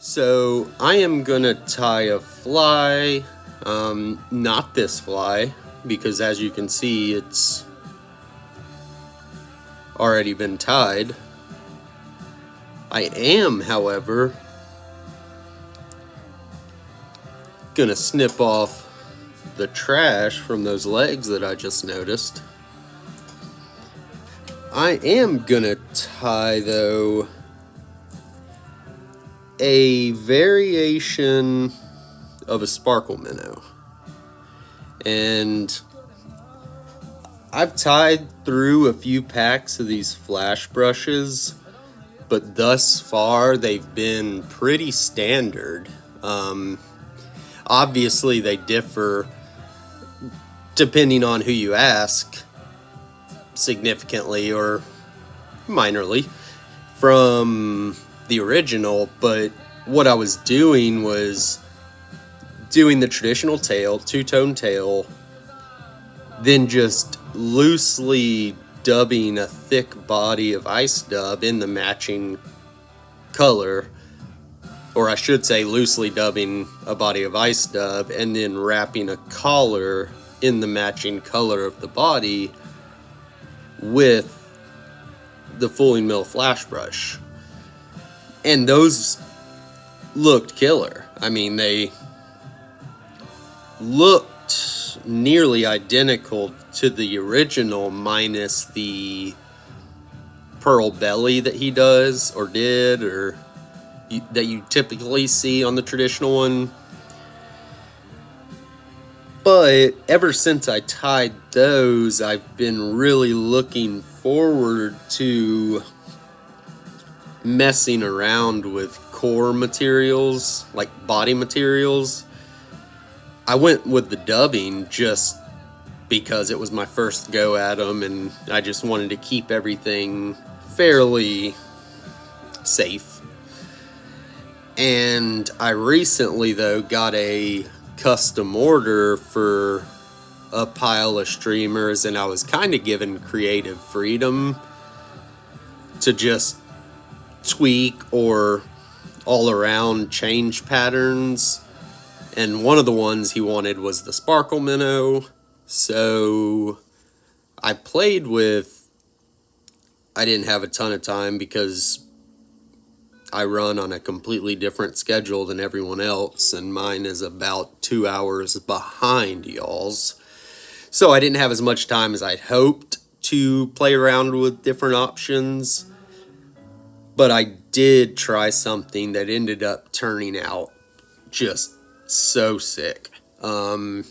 So I am gonna tie a fly, not this fly, because as you can see it's already been tied. I am, however, gonna snip off the trash from those legs that I just noticed. I am gonna tie, though, a variation of a Sparkle Minnow. And I've tied through a few packs of these flash brushes, but thus far they've been pretty standard. Obviously they differ depending on who you ask, significantly or minorly from the original, but what I was doing was doing the traditional tail, two-tone tail, then just loosely dubbing a thick body of ice dub in the matching color, or I should say loosely dubbing a body of ice dub and then wrapping a collar in the matching color of the body with the Fulling Mill flash brush. And those looked killer. I mean, they looked nearly identical to the original, minus the pearl belly that he does, or did, or that you typically see on the traditional one. But ever since I tied those, I've been really looking forward to messing around with core materials, like body materials. I went with the dubbing just because it was my first go at them, and I just wanted to keep everything fairly safe. And I recently, though, got a custom order for a pile of streamers, and I was kind of given creative freedom to just tweak or all around change patterns. And one of the ones he wanted was the Sparkle Minnow. So I played with, I didn't have a ton of time because I run on a completely different schedule than everyone else, and mine is about 2 hours behind y'all's. So I didn't have as much time as I'd hoped to play around with different options. But I did try something that ended up turning out just so sick. And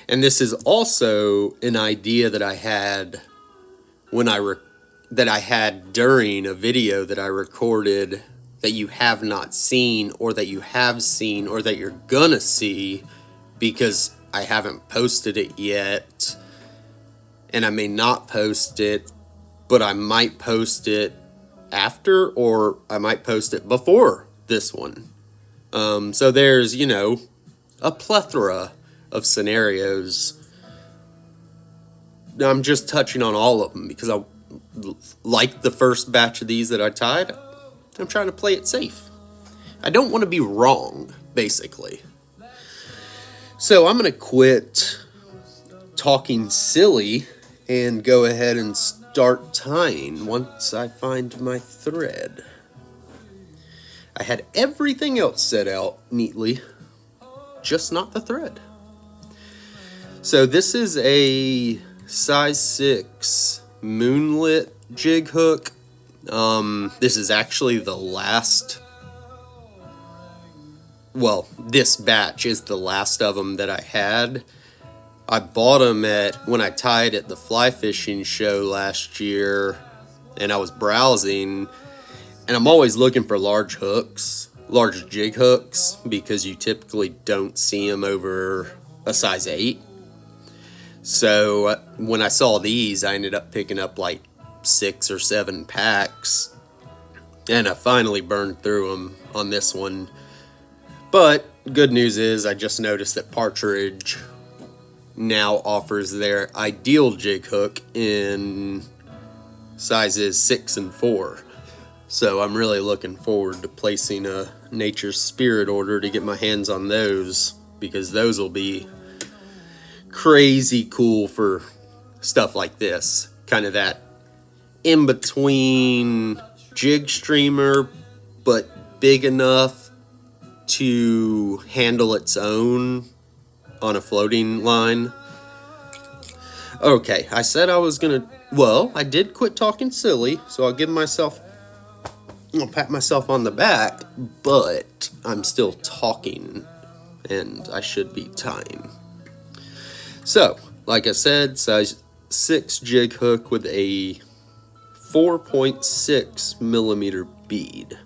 this is also an idea that I had when that I had during a video that I recorded that you have not seen, or that you have seen, or that you're gonna see, because I haven't posted it yet, and I may not post it, but I might post it after, or I might post it before this one. So there's, a plethora of scenarios. I'm just touching on all of them because I like the first batch of these that I tied. I'm trying to play it safe. I don't want to be wrong, basically. So I'm going to quit talking silly and go ahead and start tying once I find my thread. I had everything else set out neatly, just not the thread. So this is a size 6 moonlit jig hook. This is actually the last, well, this batch is the last of them that I had. I bought them when I tied at the fly fishing show last year, and I was browsing, and I'm always looking for large hooks, large jig hooks, because you typically don't see them over a size 8. So when I saw these, I ended up picking up like 6 or 7 packs, and I finally burned through them on this one. But good news is I just noticed that Partridge now offers their ideal jig hook in sizes 6 and 4. So I'm really looking forward to placing a Nature's Spirit order to get my hands on those, because those will be crazy cool for stuff like this. Kind of that in-between jig streamer, but big enough to handle its own on a floating line. Okay, I said I was gonna... Well, I did quit talking silly, so I'll pat myself on the back, but I'm still talking, and I should be tying. So, like I said, size 6 jig hook with a 4.6 millimeter bead.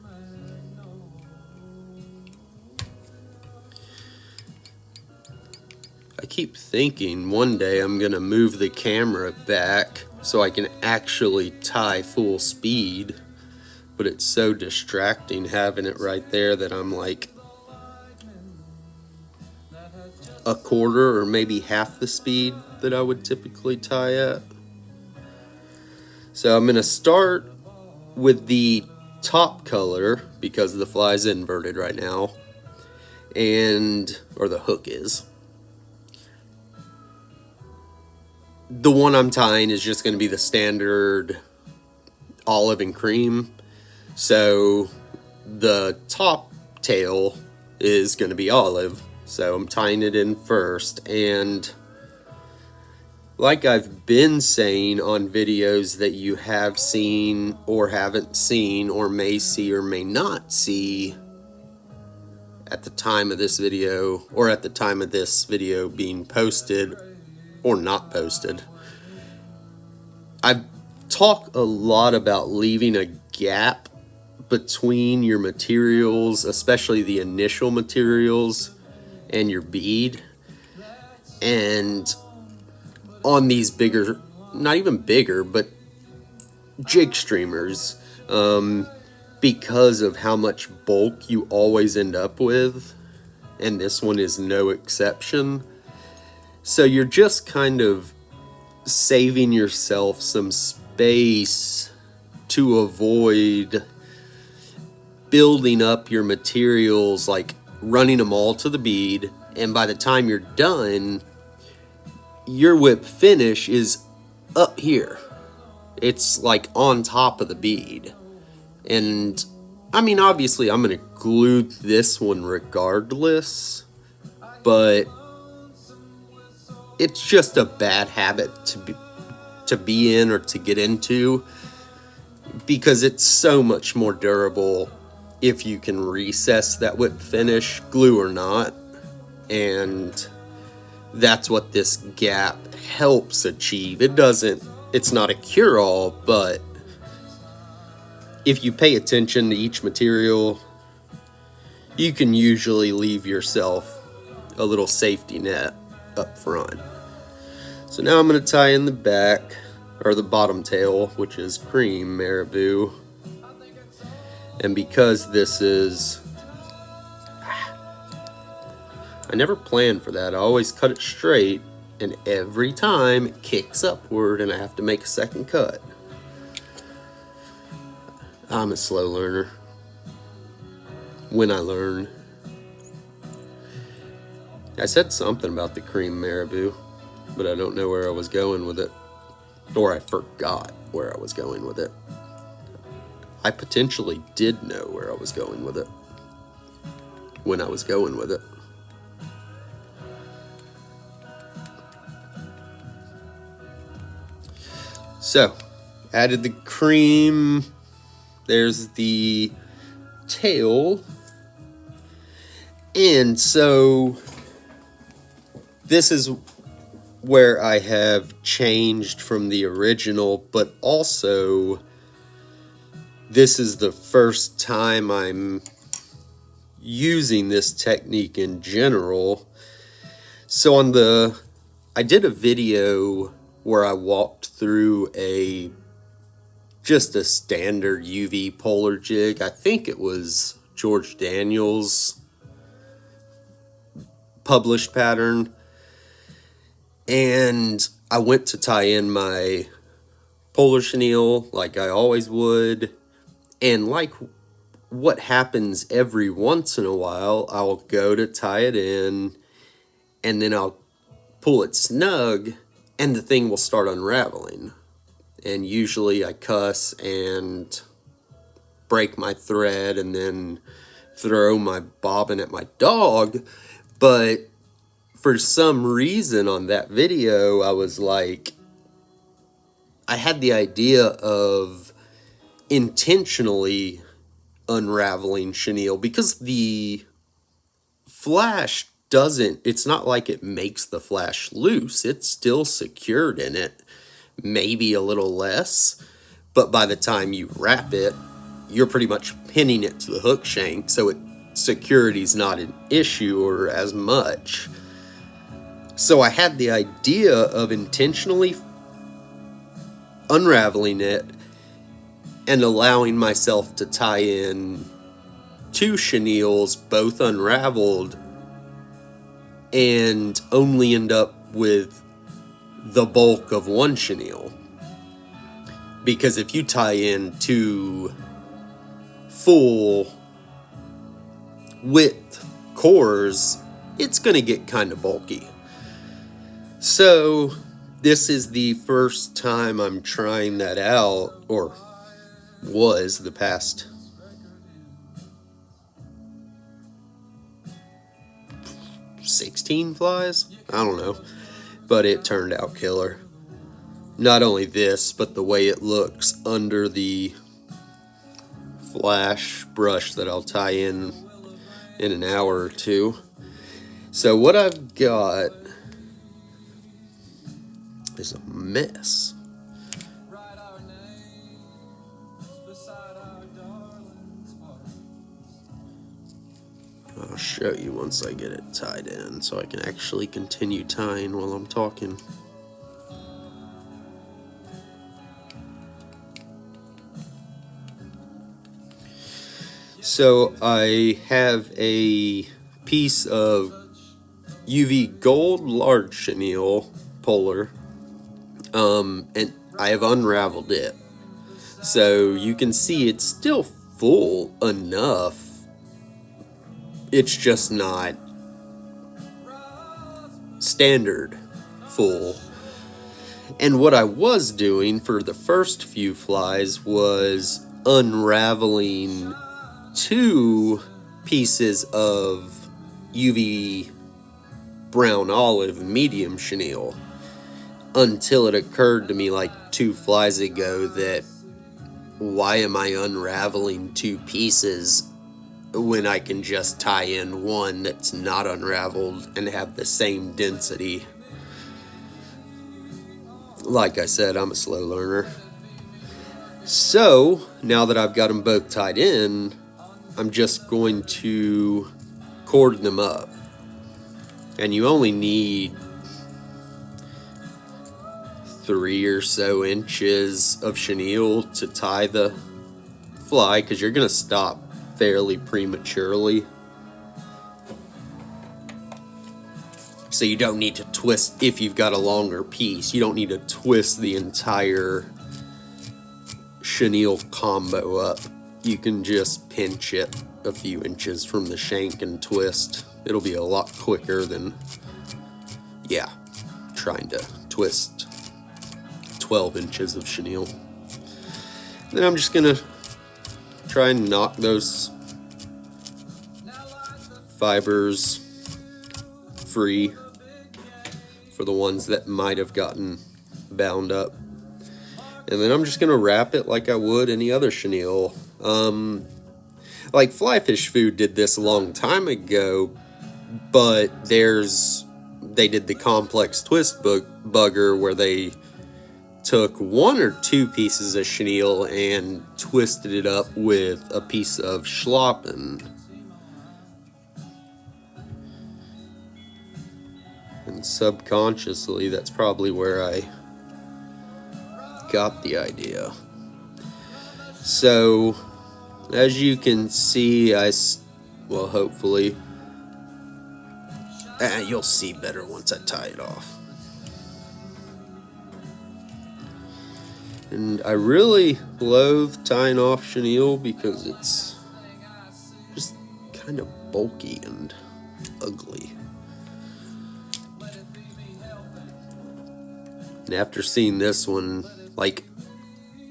I keep thinking one day I'm gonna move the camera back so I can actually tie full speed, but it's so distracting having it right there that I'm like a quarter or maybe half the speed that I would typically tie at. So I'm gonna start with the top color because the fly's inverted right now, or the hook is. The one I'm tying is just going to be the standard olive and cream. So the top tail is going to be olive. So I'm tying it in first. And like I've been saying on videos that you have seen or haven't seen or may see or may not see at the time of this video, or at the time of this video being posted or not posted, I talk a lot about leaving a gap between your materials, especially the initial materials, and your bead. And on these bigger, not even bigger, but jig streamers, because of how much bulk you always end up with, and this one is no exception. So you're just kind of saving yourself some space to avoid building up your materials, like running them all to the bead, and by the time you're done, your whip finish is up here. It's like on top of the bead. And I mean, obviously I'm gonna glue this one regardless, but it's just a bad habit to be in or to get into, because it's so much more durable if you can recess that whip finish, glue or not. And that's what this gap helps achieve. It's not a cure-all, but if you pay attention to each material, you can usually leave yourself a little safety net up front. So now I'm going to tie in the back, or the bottom tail, which is cream marabou. And because this is... I never planned for that. I always cut it straight, and every time it kicks upward and I have to make a second cut. I'm a slow learner. When I learn. I said something about the cream marabou, but I don't know where I was going with it. Or I forgot where I was going with it. I potentially did know where I was going with it when I was going with it. So, added the cream. There's the tail. And so this is where I have changed from the original, but also this is the first time I'm using this technique in general. So I did a video where I walked through just a standard UV polar jig. I think it was George Daniels' published pattern. And I went to tie in my polar chenille like I always would. And like what happens every once in a while, I'll go to tie it in, and then I'll pull it snug, and the thing will start unraveling. And usually I cuss and break my thread and then throw my bobbin at my dog. But for some reason on that video, I was like, I had the idea of intentionally unraveling chenille, because the flash doesn't, it's not like it makes the flash loose. It's still secured in it, maybe a little less, but by the time you wrap it, you're pretty much pinning it to the hook shank, so security's not an issue or as much. So I had the idea of intentionally unraveling it and allowing myself to tie in 2 chenilles, both unraveled, and only end up with the bulk of 1 chenille. Because if you tie in 2 full width cores, it's going to get kind of bulky. So this is the first time I'm trying that out, or was the past 16 flies? I don't know. But it turned out killer. Not only this, but the way it looks under the flash brush that I'll tie in an hour or two. So what I've got is a mess. I'll show you once I get it tied in, so I can actually continue tying while I'm talking. So I have a piece of UV gold large chenille polar, and I have unraveled it. So you can see it's still full enough. It's just not standard full. And what I was doing for the first few flies was unraveling 2 pieces of UV brown olive medium chenille, until it occurred to me like 2 flies ago that why am I unraveling 2 pieces when I can just tie in 1 that's not unraveled and have the same density. Like I said, I'm a slow learner. So now that I've got them both tied in, I'm just going to cord them up. And you only need 3 or so inches of chenille to tie the fly, because you're going to stop fairly prematurely. So you don't need to twist, if you've got a longer piece, you don't need to twist the entire chenille combo up. You can just pinch it a few inches from the shank and twist. It'll be a lot quicker than, trying to twist 12 inches of chenille. Then I'm just gonna try and knock those fibers free for the ones that might have gotten bound up. And then I'm just gonna wrap it like I would any other chenille. Like Flyfish Food did this a long time ago, but they did the complex twist bugger where they took 1 or 2 pieces of chenille and twisted it up with a piece of schlappen. And subconsciously, that's probably where I got the idea. So, as you can see, well, hopefully, you'll see better once I tie it off. And I really loathe tying off chenille because it's just kind of bulky and ugly. And after seeing this one, like,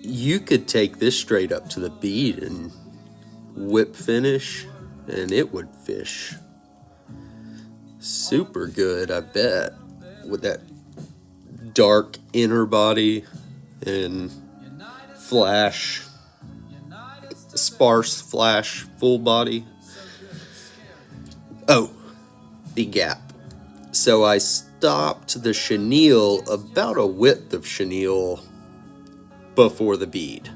you could take this straight up to the bead and whip finish, and it would fish super good, I bet, with that dark inner body and flash, sparse flash full body. Oh, the gap. So I stopped the chenille about a width of chenille before the bead,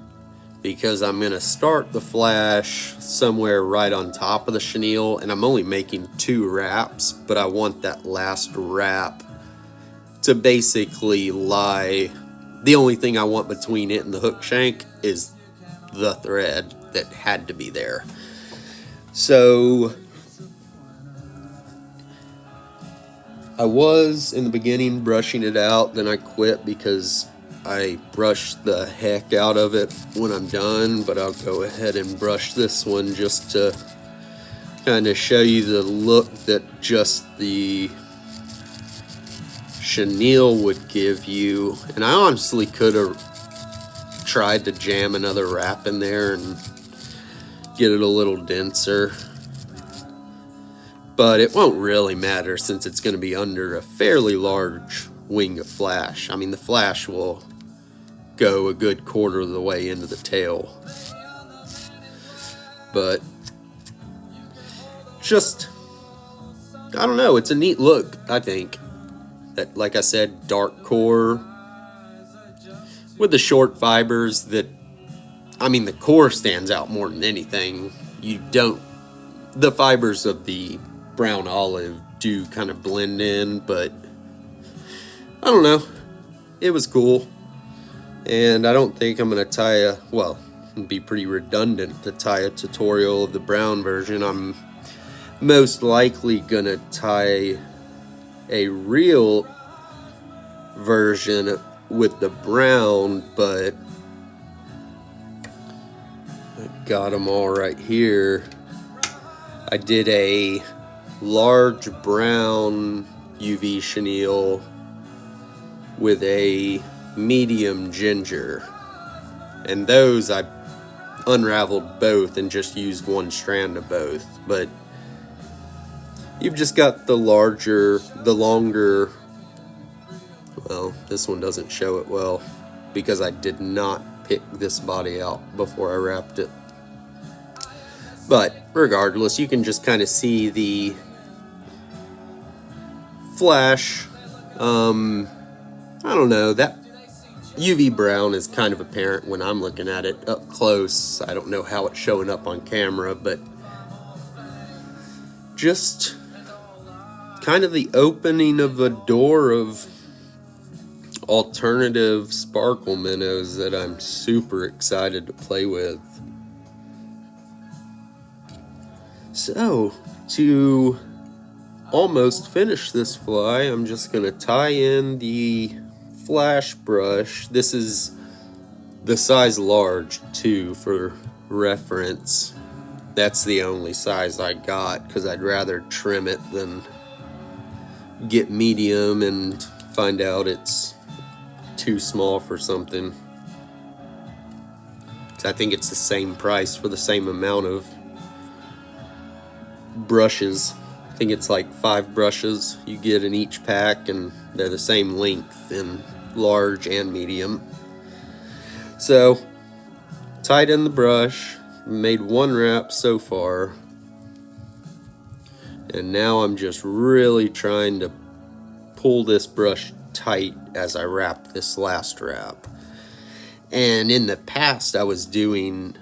because I'm going to start the flash somewhere right on top of the chenille, and I'm only making 2 wraps, but I want that last wrap to basically lie. The only thing I want between it and the hook shank is the thread that had to be there. So I was in the beginning brushing it out, then I quit because I brush the heck out of it when I'm done, but I'll go ahead and brush this one just to kind of show you the look that just the chenille would give you. And I honestly could have tried to jam another wrap in there and get it a little denser, but it won't really matter since it's going to be under a fairly large wing of flash. I mean, the flash will go a good quarter of the way into the tail. But just, I don't know, it's a neat look, I think. That, like I said, dark core with the short fibers that, I mean, the core stands out more than anything. The fibers of the brown olive do kind of blend in, but I don't know. It was cool. And I don't think I'm going to tie it'd be pretty redundant to tie a tutorial of the brown version. I'm most likely going to tie a real version with the brown, but I got them all right here. I did a large brown UV chenille with a medium ginger, and those I unraveled both and just used one strand of both. But you've just got the longer, well, this one doesn't show it well because I did not pick this body out before I wrapped it. But regardless, you can just kind of see the flash. I don't know, that UV brown is kind of apparent when I'm looking at it up close. I don't know how it's showing up on camera, but just kind of the opening of a door of alternative sparkle minnows that I'm super excited to play with. So, to almost finish this fly, I'm just going to tie in the flash brush. This is the size large too, for reference. That's the only size I got because I'd rather trim it than get medium and find out it's too small for something. I think it's the same price for the same amount of brushes. I think it's like 5 brushes you get in each pack, and they're the same length in large and medium. So, tied in the brush, made 1 wrap so far, and now I'm just really trying to pull this brush tight as I wrap this last wrap. And in the past, I was doing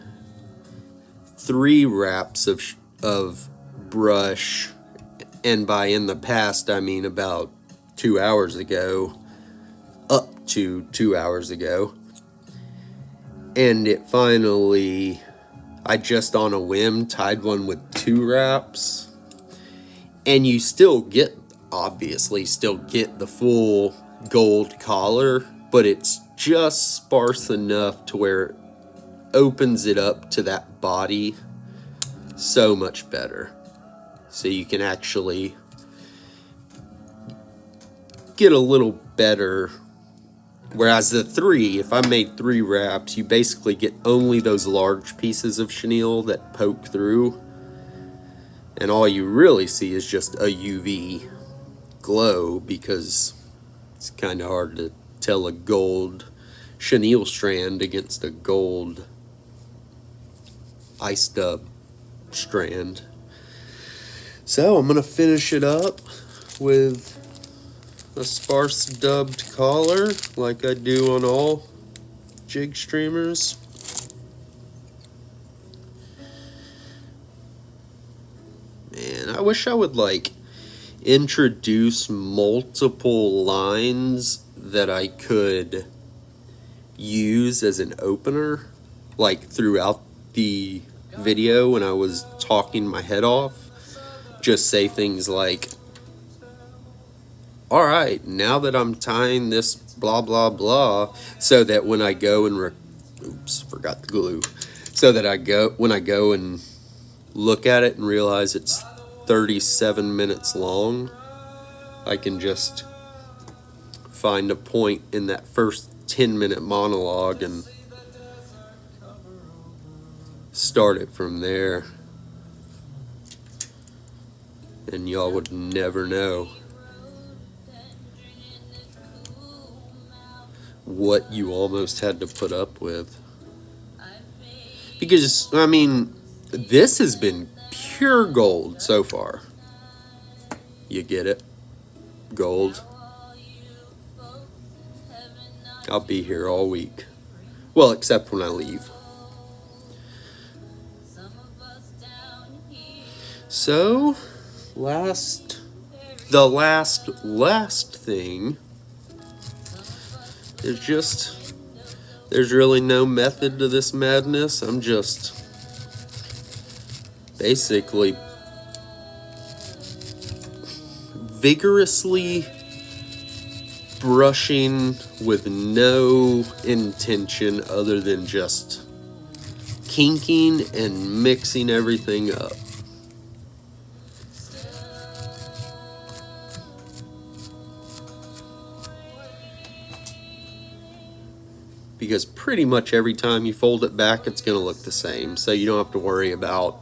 3 wraps of brush, and by in the past I mean about 2 hours ago, up to 2 hours ago. And it finally, I just on a whim tied one with 2 wraps, and you obviously still get the full gold collar, but it's just sparse enough to where it opens it up to that body so much better. So you can actually get a little better. Whereas the 3, if I made 3 wraps, you basically get only those large pieces of chenille that poke through. And all you really see is just a UV glow, because it's kind of hard to tell a gold chenille strand against a gold ice dub strand. So I'm going to finish it up with a sparse dubbed collar like I do on all jig streamers. Man, I wish I would like introduce multiple lines that I could use as an opener, like throughout the video when I was talking my head off. Just say things like, alright, now that I'm tying this blah blah blah, so that when I go and oops, forgot the glue. So that when I go and look at it and realize it's 37 minutes long, I can just find a point in that first 10-minute monologue and start it from there. And y'all would never know what you almost had to put up with. Because, I mean, this has been pure gold so far. You get it? Gold. I'll be here all week. Well, except when I leave. So, the last thing is just, there's really no method to this madness. I'm just basically vigorously brushing with no intention other than just kinking and mixing everything up. Because pretty much every time you fold it back, it's going to look the same. So you don't have to worry about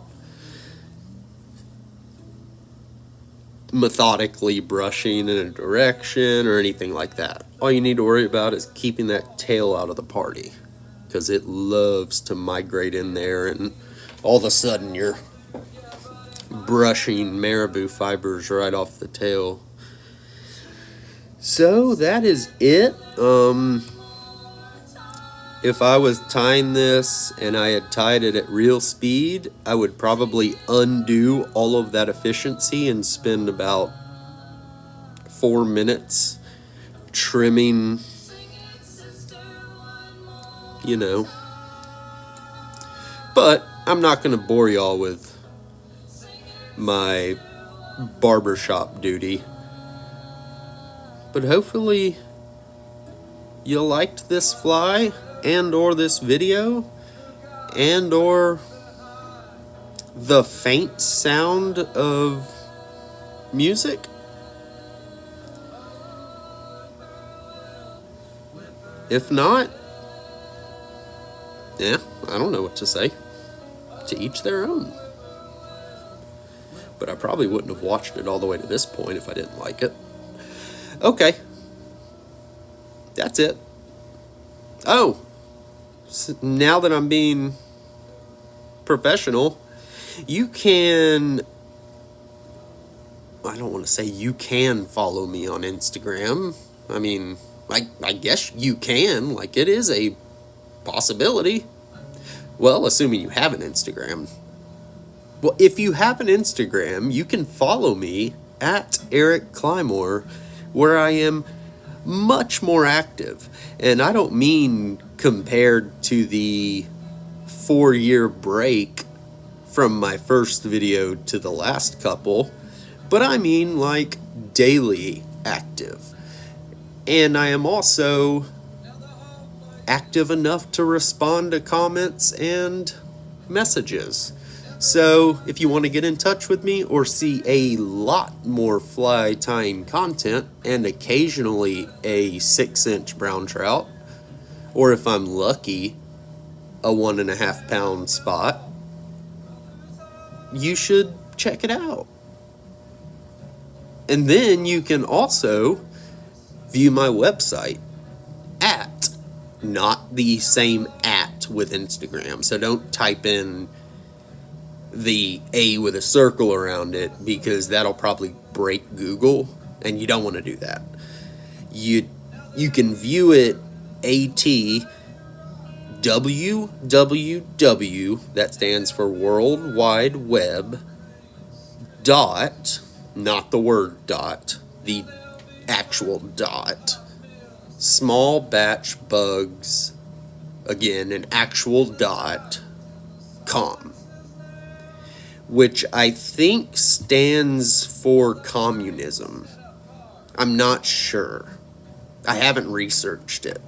methodically brushing in a direction or anything like that. All you need to worry about is keeping that tail out of the party, because it loves to migrate in there, and all of a sudden you're brushing marabou fibers right off the tail. So that is it. If I was tying this and I had tied it at real speed, I would probably undo all of that efficiency and spend about 4 minutes trimming, you know. But I'm not going to bore y'all with my barbershop duty. But hopefully you liked this fly and or this video and or the faint sound of music. If not, yeah, I don't know what to say. To each their own. But I probably wouldn't have watched it all the way to this point if I didn't like it. Okay. That's it. Oh, so now that I'm being professional, you can, I don't want to say you can follow me on Instagram. I mean, I guess you can. Like, it is a possibility. Well, assuming you have an Instagram. Well, if you have an Instagram, you can follow me at Eric Clymore, where I am much more active. And I don't mean compared to the 4-year break from my first video to the last couple, but I mean like daily active. And I am also active enough to respond to comments and messages. So if you want to get in touch with me or see a lot more fly tying content and occasionally a 6-inch brown trout, or if I'm lucky, a 1.5 pound spot, you should check it out. And then you can also view my website at, not the same at with Instagram. So don't type in the A with a circle around it, because that'll probably break Google, and you don't want to do that. You can view it at www, that stands for World Wide Web, dot, not the word dot, the actual dot, small batch bugs, again, an actual dot, com, which I think stands for communism. I'm not sure. I haven't researched it.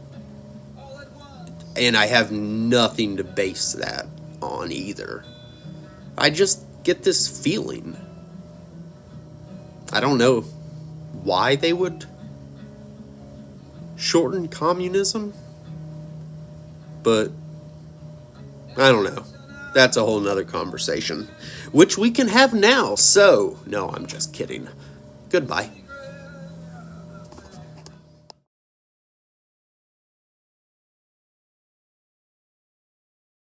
And I have nothing to base that on either. I just get this feeling. I don't know why they would shorten communism, but I don't know. That's a whole nother conversation, which we can have now. So, no, I'm just kidding. Goodbye.